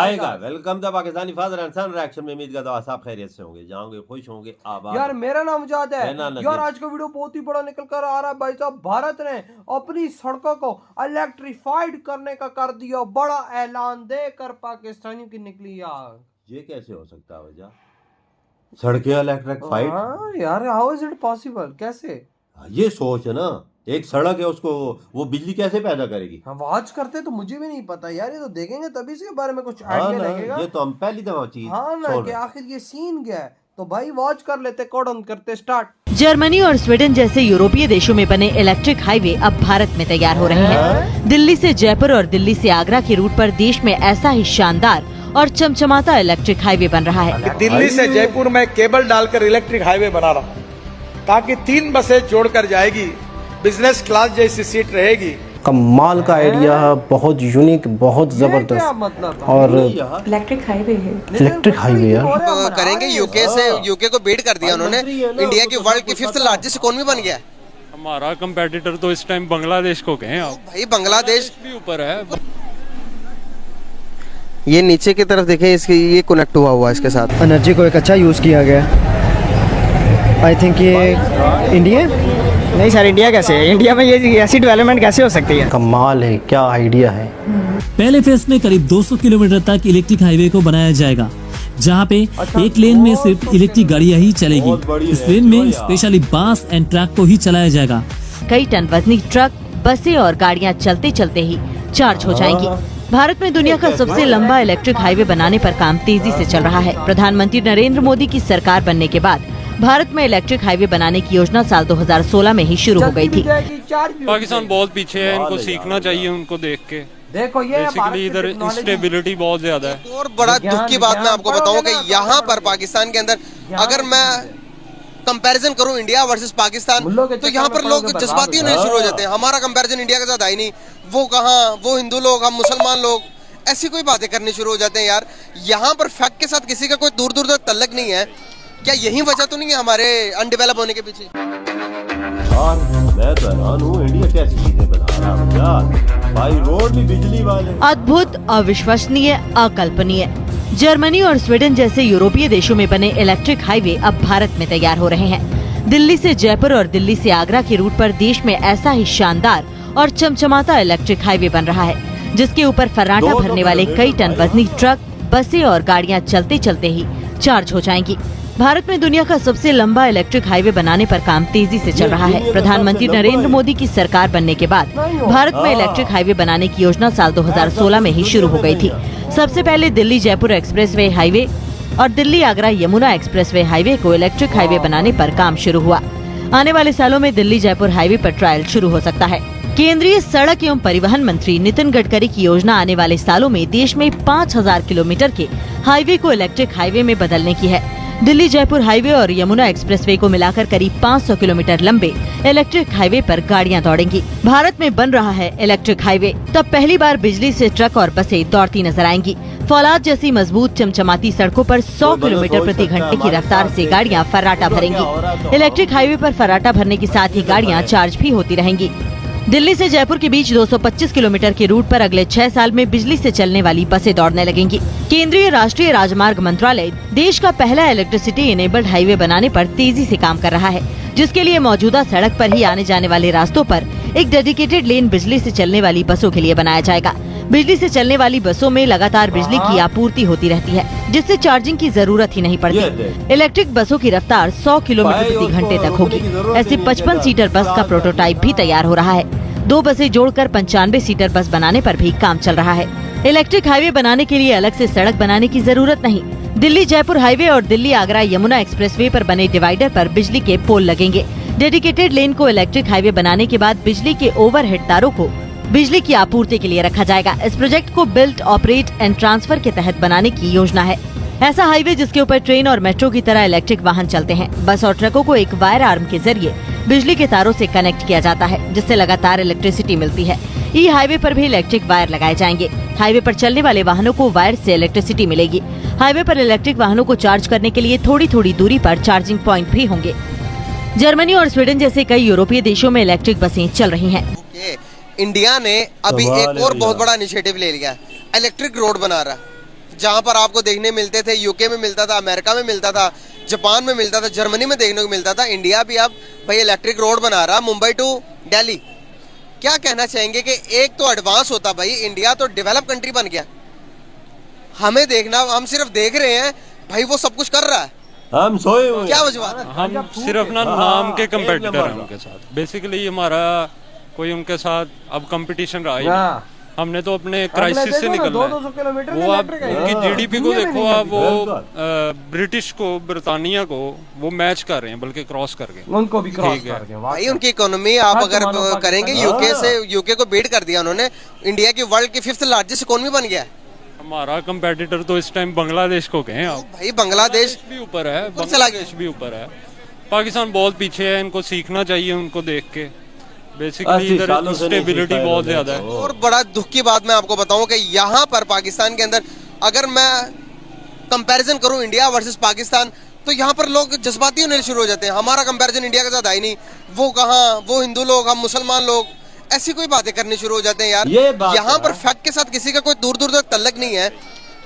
आएगा। Welcome the Pakistani father and son reaction में उम्मीद करता हूं आप खैरियत से होंगे, जाओगे खुश होंगे, आबाद। यार मेरा नाम मुजाद है। यार आज का वीडियो बहुत ही बड़ा निकल कर आ रहा है भाई साहब। भारत ने अपनी सड़कों को इलेक्ट्रीफाइड करने का कर दिया बड़ा ऐलान, देकर पाकिस्तानियों की निकली आग। ये कैसे हो सकता है वजह? सड़कें इलेक्ट्रीफाइड? हाँ यार, हाउ इज इट पॉसिबल? कैसे? ये सोच है ना, एक सड़क है उसको वो बिजली कैसे पैदा करेगी? हम वॉच करते तो मुझे भी नहीं पता यार, ये तो देखेंगे तभी इसके बारे में कुछ हाँ आइडिया लगेगा। ये तो हम पहली दफा चीज हाँ ना कि आखिर ये सीन क्या है। तो भाई वॉच कर लेते, कोड करते स्टार्ट। जर्मनी और स्वीडन जैसे यूरोपीय देशों में बने इलेक्ट्रिक हाईवे अब भारत में तैयार हो रहे हैं। दिल्ली से जयपुर और दिल्ली से आगरा के रूट पर देश में ऐसा ही शानदार और चमचमाता इलेक्ट्रिक हाईवे बन रहा है। दिल्ली से जयपुर में केबल डालकर इलेक्ट्रिक हाईवे बना रहा हूँ ताकि 3 बसें जोड़कर जाएगी, बिजनेस क्लास जैसी सीट रहेगी। कमाल का आइडिया है, बहुत यूनिक, बहुत जबरदस्त। मतलब और इलेक्ट्रिक हाईवे है। इलेक्ट्रिक हाईवे यार करेंगे। यूके को बीट कर दिया उन्होंने। इंडिया की वर्ल्ड की 5th लार्जेस्ट इकोनॉमी बन गया है। हमारा कंपेटिटर तो इस टाइम बांग्लादेश को कहें आप। भाई बांग्लादेश भी ऊपर है। ये नीचे की तरफ देखें, इसके ये कनेक्ट हुआ है इसके साथ। एनर्जी को एक अच्छा यूज़ किया गया। आई थिंक ये इंडिया नहीं सर, इंडिया कैसे है? इंडिया में ये ऐसी डेवलपमेंट कैसे हो सकती है? कमाल है, क्या आइडिया है। पहले फेज में करीब 200 किलोमीटर तक इलेक्ट्रिक हाईवे को बनाया जाएगा, जहां पे एक लेन में सिर्फ इलेक्ट्रिक गाड़ियां ही चलेगी। इस लेन में स्पेशली बस एंड ट्रक को ही चलाया जाएगा। कई टन वजनी ट्रक, बसें और गाड़ियां चलते चलते ही चार्ज हो जाएंगी। भारत में दुनिया का सबसे लंबा इलेक्ट्रिक हाईवे बनाने पर काम तेजी से चल रहा है। प्रधानमंत्री नरेंद्र मोदी की सरकार बनने के बाद भारत में इलेक्ट्रिक हाईवे बनाने की योजना साल 2016 में ही शुरू हो गई थी। पाकिस्तान बहुत पीछे है, इनको सीखना चाहिए उनको देख के। देखो ये बेसिकली इधर इंस्टेबिलिटी बहुत ज्यादा है। और बड़ा दुख की बात मैं आपको बताऊं कि यहाँ पर पाकिस्तान के अंदर अगर मैं कंपैरिजन करूं इंडिया वर्सेस पाकिस्तान, तो यहाँ पर लोग जज्बाती होने शुरू हो जाते हैं। हमारा कंपैरिजन इंडिया के साथ है ही नहीं। वो कहाँ, वो हिंदू लोग, हम मुसलमान लोग, ऐसी कोई बातें करनी शुरू हो जाते हैं यार। यहाँ पर फैक्ट के साथ किसी का कोई दूर दूर तक तल्लक नहीं है। क्या यही वजह तो नहीं है हमारे अनडेवलप होने के पीछे? यार मैं तो हैरान हूँ, इंडिया कैसी चीजें बना रहा है यार। भाई रोड भी बिजली वाले। अद्भुत, अविश्वसनीय, अकल्पनीय। जर्मनी और स्वीडन जैसे यूरोपीय देशों में बने इलेक्ट्रिक हाईवे अब भारत में तैयार हो रहे हैं। दिल्ली से जयपुर और दिल्ली से आगरा के रूट पर देश में ऐसा ही शानदार और चमचमाता इलेक्ट्रिक हाईवे बन रहा है, जिसके ऊपर फर्राटा भरने वाले कई टन वजनी ट्रक, बसें और गाड़ियां चलते चलते ही चार्ज हो जाएंगी। भारत में दुनिया का सबसे लंबा इलेक्ट्रिक हाईवे बनाने पर काम तेजी से चल रहा है। प्रधानमंत्री नरेंद्र मोदी की सरकार बनने के बाद भारत में इलेक्ट्रिक हाईवे बनाने की योजना साल 2016 में ही शुरू हो गई थी। सबसे पहले दिल्ली जयपुर एक्सप्रेसवे हाईवे और दिल्ली आगरा यमुना एक्सप्रेसवे हाईवे को इलेक्ट्रिक हाईवे बनाने पर काम शुरू हुआ। आने वाले सालों में दिल्ली जयपुर हाईवे पर ट्रायल शुरू हो सकता है। केंद्रीय सड़क एवं परिवहन मंत्री नितिन गडकरी की योजना आने वाले सालों में देश में 5000 किलोमीटर के हाईवे को इलेक्ट्रिक हाईवे में बदलने की है। दिल्ली जयपुर हाईवे और यमुना एक्सप्रेसवे को मिलाकर करीब 500 किलोमीटर लंबे इलेक्ट्रिक हाईवे पर गाड़ियां दौड़ेंगी। भारत में बन रहा है इलेक्ट्रिक हाईवे, तब पहली बार बिजली से ट्रक और बसें दौड़ती नजर आएंगी। फौलाद जैसी मजबूत चमचमाती सड़कों पर 100 किलोमीटर प्रति घंटे की रफ्तार से गाड़ियां फर्राटा भरेंगी। इलेक्ट्रिक हाईवे पर फर्राटा भरने के साथ ही गाड़ियां चार्ज भी होती रहेंगी। दिल्ली से जयपुर के बीच 225 किलोमीटर के रूट पर अगले 6 साल में बिजली से चलने वाली बसें दौड़ने लगेंगी। केंद्रीय राष्ट्रीय राजमार्ग मंत्रालय देश का पहला इलेक्ट्रिसिटी इनेबल्ड हाईवे बनाने पर तेजी से काम कर रहा है, जिसके लिए मौजूदा सड़क पर ही आने जाने वाले रास्तों पर एक डेडिकेटेड लेन बिजली से चलने वाली बसों के लिए बनाया जाएगा। बिजली से चलने वाली बसों में लगातार बिजली की आपूर्ति होती रहती है, जिससे चार्जिंग की जरूरत ही नहीं पड़ती। इलेक्ट्रिक बसों की रफ्तार 100 किलोमीटर प्रति घंटे तक होगी। ऐसे 55 सीटर बस का प्रोटोटाइप भी तैयार हो रहा है। 2 बसें जोड़कर 95 सीटर बस बनाने पर भी काम चल रहा है। इलेक्ट्रिक हाईवे बनाने के लिए अलग से सड़क बनाने की जरूरत नहीं। दिल्ली जयपुर हाईवे और दिल्ली आगरा यमुना एक्सप्रेसवे पर बने डिवाइडर पर बिजली के पोल लगेंगे। डेडिकेटेड लेन को इलेक्ट्रिक हाईवे बनाने के बाद बिजली के ओवरहेड तारों को बिजली की आपूर्ति के लिए रखा जाएगा। इस प्रोजेक्ट को बिल्ट, ऑपरेट एंड ट्रांसफर के तहत बनाने की योजना है। ऐसा हाईवे जिसके ऊपर ट्रेन और मेट्रो की तरह इलेक्ट्रिक वाहन चलते हैं। बस और ट्रकों को एक वायर आर्म के जरिए बिजली के तारों से कनेक्ट किया जाता है, जिससे लगातार इलेक्ट्रिसिटी मिलती है। ई हाईवे पर भी इलेक्ट्रिक वायर लगाए जाएंगे। हाईवे पर चलने वाले वाहनों को वायर से इलेक्ट्रिसिटी मिलेगी। हाईवे पर इलेक्ट्रिक वाहनों को चार्ज करने के लिए थोड़ी थोड़ी दूरी पर चार्जिंग पॉइंट भी होंगे। जर्मनी और स्वीडन जैसे कई यूरोपीय देशों में इलेक्ट्रिक बसें चल रही हैं। इंडिया ने अभी एक और बहुत बड़ा इनिशिएटिव ले लिया, इलेक्ट्रिक रोड बना रहा है। जहां पर आपको देखने मिलते थे, यूके में मिलता था, अमेरिका में मिलता था, जापान में मिलता था, जर्मनी में देखने को मिलता था, इंडिया भी अब भाई इलेक्ट्रिक रोड बना रहा, मुंबई टू दिल्ली। क्या कहना चाहेंगे कि एक तो एडवांस होता भाई, इंडिया तो डेवलप कंट्री बन गया, हमें देखना, हम सिर्फ देख रहे हैं भाई, वो सब कुछ कर रहा है, हम सोए हुए क्या वजह है? हम सिर्फ ना नाम के कंपेटिटर हैं उनके साथ। बेसिकली हमारा कोई उनके साथ अब कंपटीशन रहा ही नहीं। हमने तो अपने क्राइसिस से निकलना है। 200 किलोमीटर वो आप उनकी जीडीपी को देखो, आप वो ब्रिटिश को, ब्रिटानिया को वो मैच कर रहे हैं, बल्कि क्रॉस करके, उनको भी क्रॉस कर गए। भाई उनकी इकोनॉमी आप अगर करेंगे, यूके से, यूके को बीट कर दिया उन्होंने, इंडिया की वर्ल्ड की 5th लार्जेस्ट इकोनॉमी बन गया है। हमारा कंपेटिटर तो इस टाइम बांग्लादेश को कहें आप। भाई बांग्लादेश भी ऊपर है, बांग्लादेश भी ऊपर है, पाकिस्तान बहुत पीछे है, इनको सीखना चाहिए उनको देख के। बेसिकली इधर स्टेबिलिटी बहुत ज्यादा है। और बड़ा दुख की बात मैं आपको बताऊं कि यहाँ पर पाकिस्तान के अंदर अगर मैं कंपैरिजन करूं इंडिया वर्सेस पाकिस्तान, तो यहाँ पर लोग जज्बाती होने शुरू हो जाते हैं। हमारा कंपैरिजन इंडिया के साथ है ही नहीं, वो कहाँ, वो हिंदू लोग, हम मुसलमान लोग, ऐसी कोई बातें करनी शुरू हो जाते हैं यार। यहाँ पर फैक्ट के साथ किसी का कोई दूर दूर तक तल्लक नहीं है।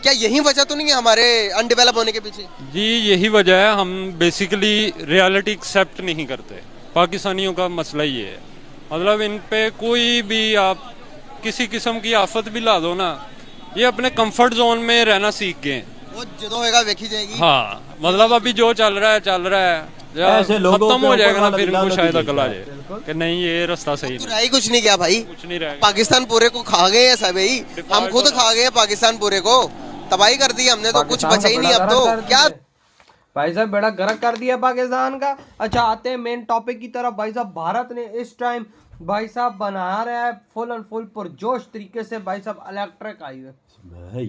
क्या यही वजह तो नहीं है हमारे अनडेवलप होने के पीछे? जी यही वजह है, हम बेसिकली रियलिटी एक्सेप्ट नहीं करते। पाकिस्तानियों का मसला ये है, मतलब इन पे कोई भी आप किसी किस्म की आफत भी ला दो ना, ये अपने कंफर्ट जोन में रहना सीख गए। वो जो होएगा देखी जाएगी। हाँ, मतलब अभी जो चल रहा है खत्म हो जाएगा ना, फिर इनको शायद अकल आ जाए कि नहीं ये रास्ता सही नहीं। कुछ नहीं किया भाई, कुछ नहीं रहेगा। पाकिस्तान पूरे को खा गए हैं सब, ही हम खुद खा गए हैं, पाकिस्तान पूरे को तबाही कर दी हमने, तो कुछ बचा ही नहीं अब तो। क्या भाई साहब बेड़ा गर्क कर दिया पाकिस्तान का। अच्छा आते हैं मेन टॉपिक की तरफ। भाई साहब भारत ने इस टाइम भाई साहब बना रहा है फुल एंड फुल पुरजोश तरीके से भाई साहब इलेक्ट्रिक हाईवे।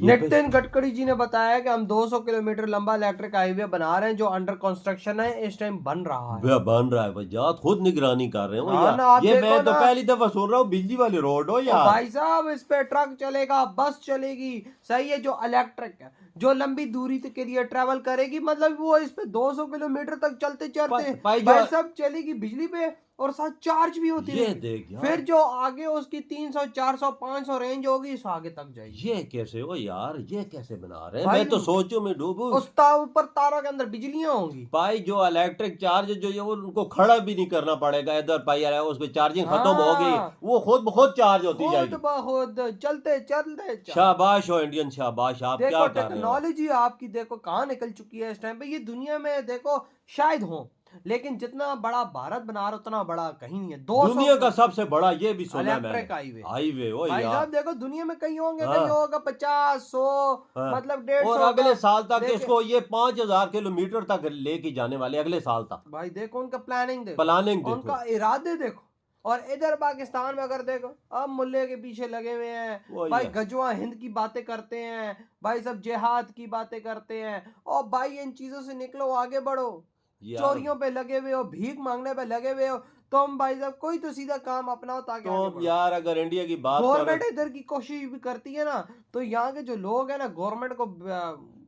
नितिन गडकरी जी ने बताया कि हम 200 किलोमीटर लंबा इलेक्ट्रिक हाईवे बना रहे हैं, जो अंडर कंस्ट्रक्शन है, इस टाइम बन रहा है। बन रहा है भाई, खुद निगरानी कर रहे हो यार। ये मैं तो पहली दफा सुन रहा हूँ, बिजली वाली रोड हो यार। भाई साहब इस पे ट्रक चलेगा, बस चलेगी, सही है, जो इलेक्ट्रिक है, जो लंबी दूरी के लिए ट्रेवल करेगी, मतलब वो इस पे 200 किलोमीटर तक चलते चलते भाई साहब चलेगी बिजली पे, और साथ चार्ज भी होती है। फिर जो आगे उसकी 300, 400, 500 रेंज होगी, इस आगे तक जाएगी। ये कैसे हो यार, ये कैसे बना रहे हैं? मैं तो सोचूं मैं डूबूं। उस ऊपर तारों के अंदर बिजलियां होंगी भाई, जो इलेक्ट्रिक चार्ज जो ये उनको खड़ा भी नहीं करना पड़ेगा, इधर पाई आ रहा है, उस पे चार्जिंग खत्म होगी, वो खुद बहुत चार्ज होती जाएगी, खुद चलते चलते। शाबाश हो इंडियन, शाबाश। आप क्या कर रहे हो? टेक्नोलॉजी आपकी देखो कहाँ निकल चुकी है इस टाइम पे। ये दुनिया में देखो शायद हो, लेकिन जितना बड़ा भारत बना रहा उतना बड़ा कहीं नहीं है। दुनिया का सबसे बड़ा, ये भी सुना मैंने, हाईवे हो भाई साहब। देखो दुनिया में कहीं होंगे, कहीं होगा 50, 100, मतलब 150, और अगले साल तक इसको ये 5000 किलोमीटर तक लेके जाने वाले, अगले साल तक। भाई देखो उनका प्लानिंग देखो, उनका इरादे देखो। और इधर पाकिस्तान में अगर देखो, अब मुल्ले के पीछे लगे हुए हैं भाई, गजवा हिंद की बातें करते हैं भाई, सब जिहाद की बातें करते हैं। और भाई इन चीजों से निकलो, आगे बढ़ो। चोरियों पे लगे हुए हो, भीख मांगने पे लगे हुए हो, तुम भाई साहब कोई तो सीधा काम अपनाओ ताकि तो यार अगर इंडिया की बात, गवर्नमेंट इधर की कोशिश भी करती है ना, तो यहाँ के जो लोग हैं ना, गवर्नमेंट को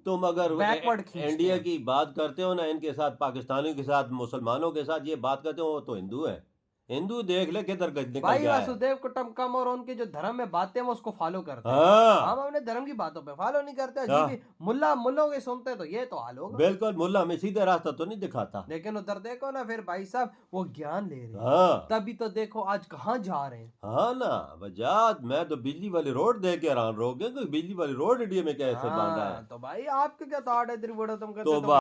तुम अगर इंडिया की बात करते हो ना, इनके साथ, पाकिस्तानियों के साथ, मुसलमानों के साथ ये बात करते हो, तो हिंदू है। हिंदू देख ले किधर निकल भाई गया है। वासुदेव कुटुंबकम और उनके जो धर्म में बातें हैं, उसको फॉलो करते हैं। हम अपने धर्म की बातों पे फॉलो नहीं करते। अजीब मुल्लों के सुनते तो ये तो हाल होगा। बिल्कुल, मुल्ला हमें सीधा रास्ता तो नहीं दिखाता, लेकिन उधर देखो ना, फिर भाई साहब वो ज्ञान ले रहे हैं। तभी तो देखो आज कहाँ जा रहे हैं। हाँ ना वजाद, मैं तो बिजली वाली रोड देख के हैरान रह गया, बिजली वाली रोड इंडिया में कैसे बन रहा है। तो भाई आपके क्या थॉट है त्रिपुरा, तुम कहते